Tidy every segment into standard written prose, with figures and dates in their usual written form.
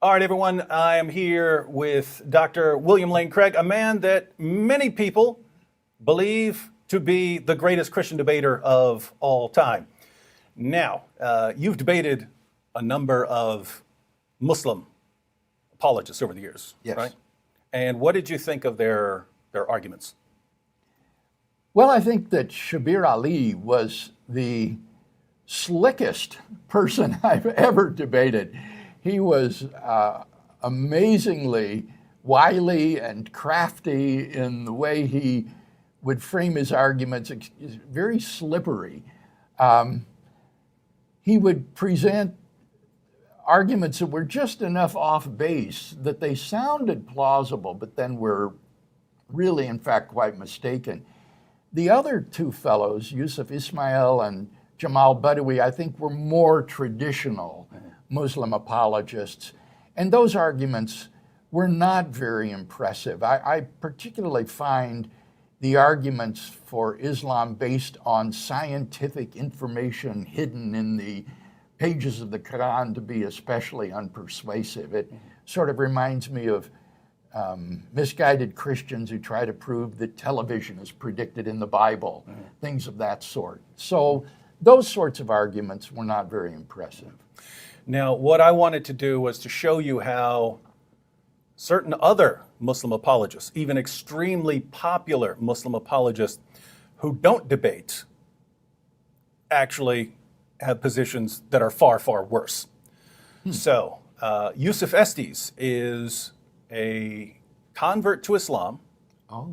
All right, everyone, I am here with Dr. William Lane Craig, a man that many people believe to be the greatest Christian debater of all time. Now, you've debated a number of Muslim apologists over the years, Yes. right? And what did you think of their arguments? Well, I think that Shabir Ali was the slickest person I've ever debated. He was amazingly wily and crafty in the way he would frame his arguments, very slippery. He would present arguments that were just enough off base that they sounded plausible, but then were really, in fact, quite mistaken. The other two fellows, Yusuf Ismail and Jamal Badawi, I think were more traditional Muslim apologists. And those arguments were not very impressive. I particularly find the arguments for Islam based on scientific information hidden in the pages of the Quran to be especially unpersuasive. It sort of reminds me of misguided Christians who try to prove that television is predicted in the Bible, things of that sort. So those sorts of arguments were not very impressive. Now, what I wanted to do was to show you how certain other Muslim apologists, even extremely popular Muslim apologists who don't debate, actually have positions that are far, far worse. So, Yusuf Estes is a convert to Islam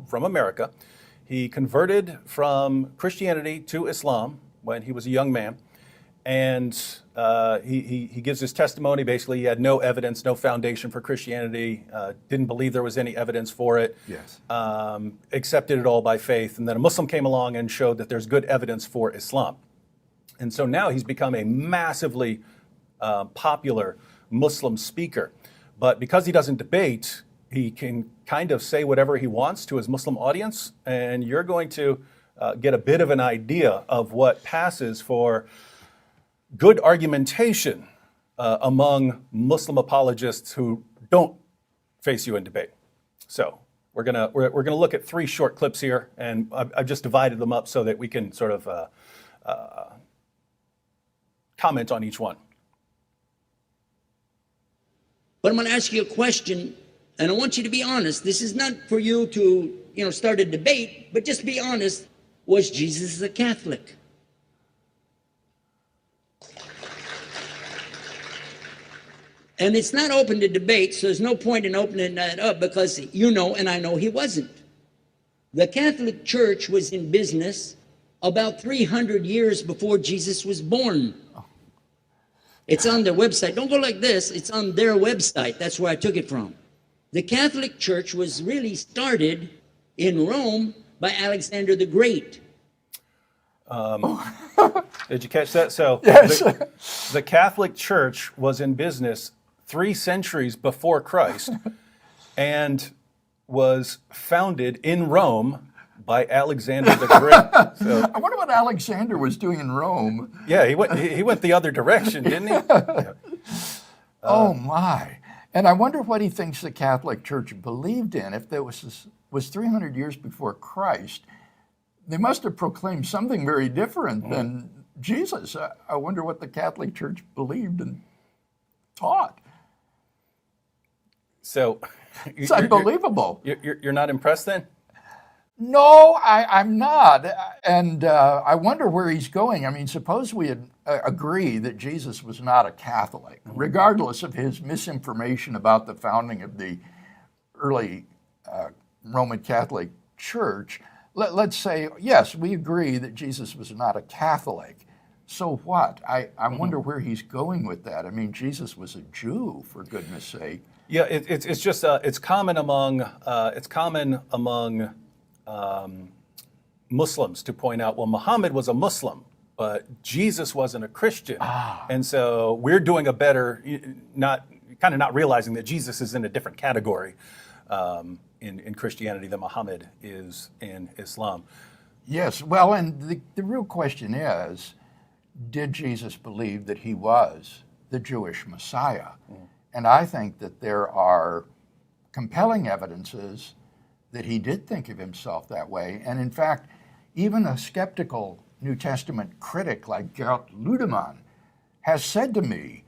from America. He converted from Christianity to Islam when he was a young man. And he gives his testimony. Basically, he had no evidence, no foundation for Christianity, didn't believe there was any evidence for it, Yes. Accepted it all by faith. And then a Muslim came along and showed that there's good evidence for Islam. And so now he's become a massively popular Muslim speaker. But because he doesn't debate, he can kind of say whatever he wants to his Muslim audience. And you're going to get a bit of an idea of what passes for good argumentation among Muslim apologists who don't face you in debate. So we're gonna look at three short clips here, and I've just divided them up so that we can sort of comment on each one. But I'm going to ask you a question, and I want you to be honest. This is not for you to, start a debate, but just be honest. Was Jesus a Catholic? And it's not open to debate, so there's no point in opening that up because you know and I know he wasn't. The Catholic Church was in business about 300 years before Jesus was born. It's on their website. Don't go like this. It's on their website. That's where I took it from. The Catholic Church was really started in Rome by Alexander the Great. Did you catch that? So Yes. the Catholic Church was in business 3 centuries before Christ and was founded in Rome by Alexander the Great. So, I wonder what Alexander was doing in Rome. yeah, he went the other direction, didn't he? Yeah. Oh my. And I wonder what he thinks the Catholic Church believed in. If there was 300 years before Christ, they must have proclaimed something very different than Jesus. I wonder what the Catholic Church believed and taught. So It's unbelievable. You're not impressed then? No, I'm not. And I wonder where he's going. I mean, suppose we agree that Jesus was not a Catholic, regardless of his misinformation about the founding of the early Roman Catholic Church. Let's say, yes, we agree that Jesus was not a Catholic. So what? I wonder where he's going with that. I mean, Jesus was a Jew, for goodness sake. Yeah, it's just it's common among Muslims to point out, well, Muhammad was a Muslim, but Jesus wasn't a Christian, and so we're doing a better, not realizing that Jesus is in a different category in Christianity than Muhammad is in Islam. Yes, well, and the real question is, did Jesus believe that he was the Jewish Messiah? And I think that there are compelling evidences that he did think of himself that way. And in fact, even a skeptical New Testament critic like Gert Ludemann has said to me,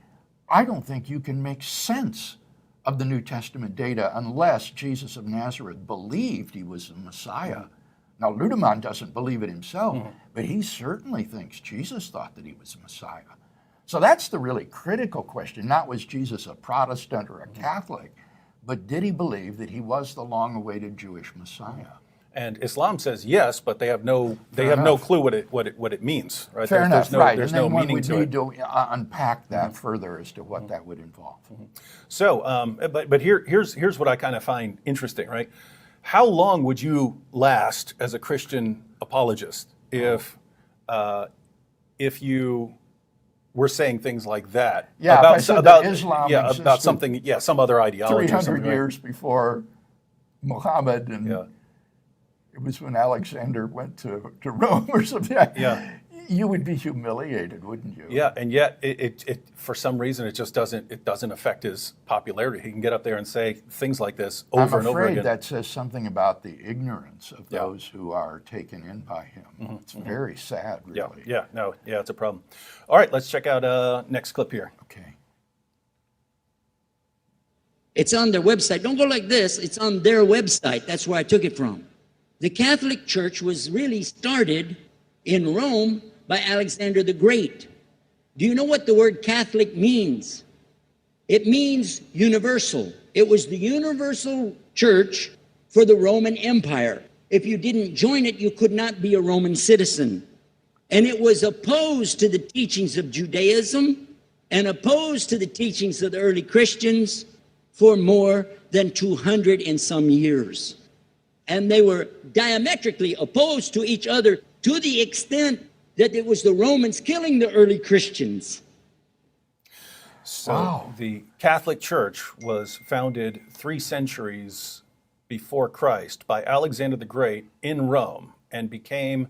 I don't think you can make sense of the New Testament data unless Jesus of Nazareth believed he was the Messiah. Now, Ludemann doesn't believe it himself, but he certainly thinks Jesus thought that he was the Messiah. So that's the really critical question. Not was Jesus a Protestant or a Catholic, but did he believe that he was the long-awaited Jewish Messiah? And Islam says yes, but they have no clue what it means, right? Fair enough, right? There's and then no one meaning would to need it. to unpack that further as to what that would involve. So, but here's what I kind of find interesting, right? How long would you last as a Christian apologist if you were saying things like that Yeah, if I said that Islam about existed something, some other ideology, 300 or something, years before Muhammad, and right? it was when Alexander went to Rome or something. Yeah. You would be humiliated, wouldn't you? Yeah, and yet it for some reason it just doesn't affect his popularity. He can get up there and say things like this over and over I'm afraid again. that says something about the ignorance of those who are taken in by him. It's very sad, really. Yeah, it's a problem. All right, let's check out next clip here. Okay. It's on their website. Don't go like this. It's on their website. That's where I took it from. The Catholic Church was really started in Rome by Alexander the Great. Do you know what the word Catholic means? It means universal. It was the universal church for the Roman Empire. If you didn't join it, you could not be a Roman citizen. And it was opposed to the teachings of Judaism and opposed to the teachings of the early Christians for more than 200 and some years. And they were diametrically opposed to each other to the extent that it was the Romans killing the early Christians. So the Catholic Church was founded 3 centuries before Christ by Alexander the Great in Rome and became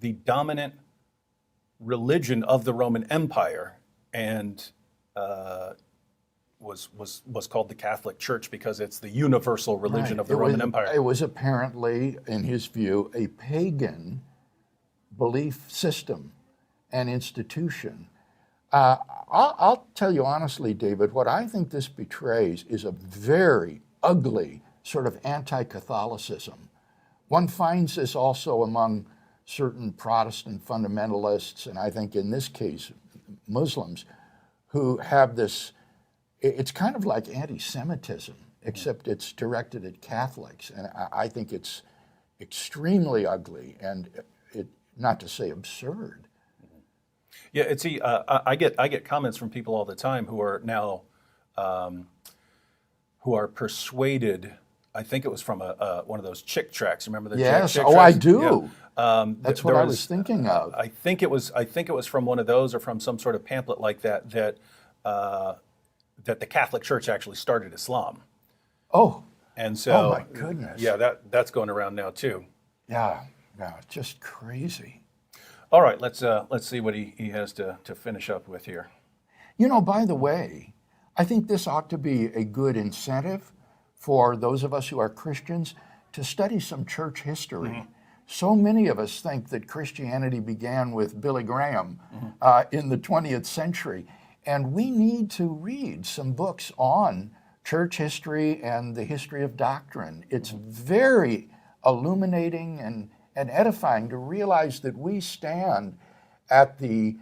the dominant religion of the Roman Empire, and was called the Catholic Church because it's the universal religion of the Roman Empire. It was apparently, in his view, a pagan belief system and institution. I'll tell you honestly, David, what I think this betrays is a very ugly sort of anti-Catholicism. One finds this also among certain Protestant fundamentalists, and I think in this case, Muslims, who have this, it's kind of like anti-Semitism, except it's directed at Catholics. And I think it's extremely ugly and, not to say absurd. Yeah, I get comments from people all the time who are now who are persuaded. I think it was from one of those chick tracts. Remember the yes? chick Oh, tracts? I do. That's what I was thinking of. I think it was from one of those or from some sort of pamphlet like that that the Catholic Church actually started Islam. Oh. And so, oh my goodness. Yeah, that's going around now too. Yeah, just crazy. All right, let's see what he has to finish up with here. You know, by the way, I think this ought to be a good incentive for those of us who are Christians to study some church history. So many of us think that Christianity began with Billy Graham in the 20th century, and we need to read some books on church history and the history of doctrine. It's very illuminating and edifying to realize that we stand at the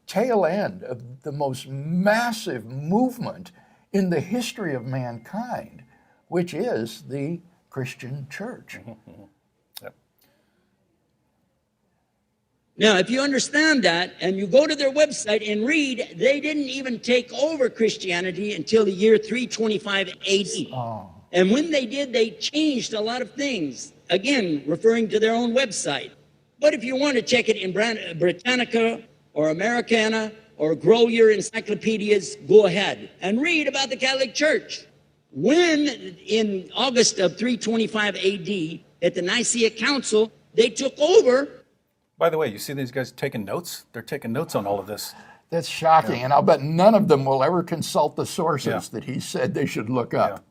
tail end of the most massive movement in the history of mankind, which is the Christian church. Yep. Now, if you understand that and you go to their website and read, they didn't even take over Christianity until the year 325 AD. Oh. And when they did, they changed a lot of things, again, referring to their own website. But if you want to check it in Britannica or Americana or grow your encyclopedias, go ahead and read about the Catholic Church. When in August of 325 AD at the Nicaea Council, they took over. By the way, you see these guys taking notes? They're taking notes on all of this. That's shocking, and I'll bet none of them will ever consult the sources Yeah. that he said they should look up.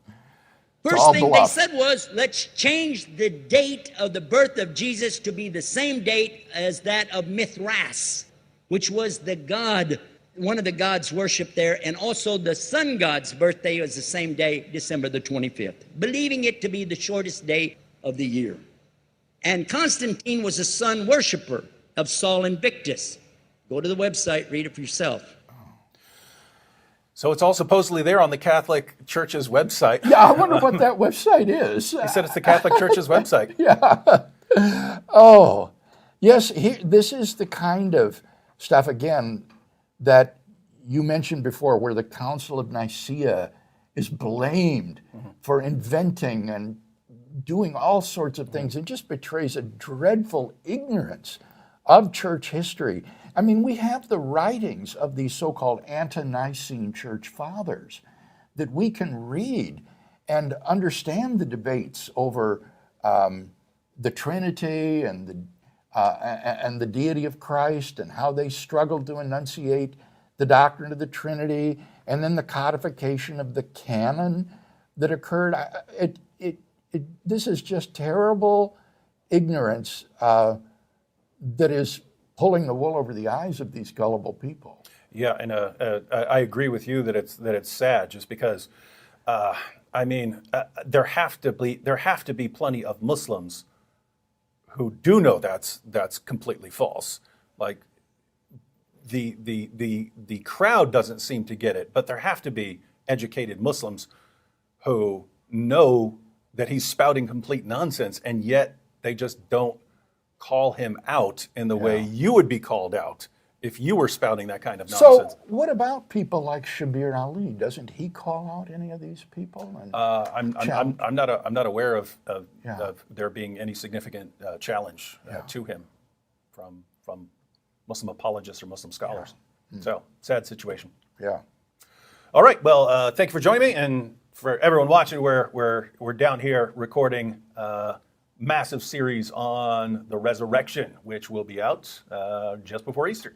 It's First all thing bluff. they said was, let's change the date of the birth of Jesus to be the same date as that of Mithras, which was the god, one of the gods worshipped there, and also the sun god's birthday was the same day, December the 25th, believing it to be the shortest day of the year. And Constantine was a sun worshiper of Sol Invictus. Go to the website, read it for yourself. So it's all supposedly there on the Catholic Church's website. Yeah, I wonder what that website is. He said it's the Catholic Church's website. Oh, yes, this is the kind of stuff, again, that you mentioned before, where the Council of Nicaea is blamed for inventing and doing all sorts of things. It just betrays a dreadful ignorance of church history. I mean, we have the writings of these so-called ante-Nicene church fathers that we can read and understand the debates over the Trinity and the deity of Christ, and how they struggled to enunciate the doctrine of the Trinity, and then the codification of the canon that occurred. This is just terrible ignorance that is pulling the wool over the eyes of these gullible people. Yeah, and I agree with you that it's sad, just because there have to be plenty of Muslims who do know that's completely false. Like the crowd doesn't seem to get it, but there have to be educated Muslims who know that he's spouting complete nonsense, and yet they just don't call him out in the way you would be called out if you were spouting that kind of nonsense. So what about people like Shabir Ali? Doesn't he call out any of these people? And I'm not aware of there being any significant challenge to him from Muslim apologists or Muslim scholars. So sad situation. Yeah. All right. Well, thank you for joining me, and for everyone watching, we're down here recording a massive series on the resurrection, which will be out just before Easter.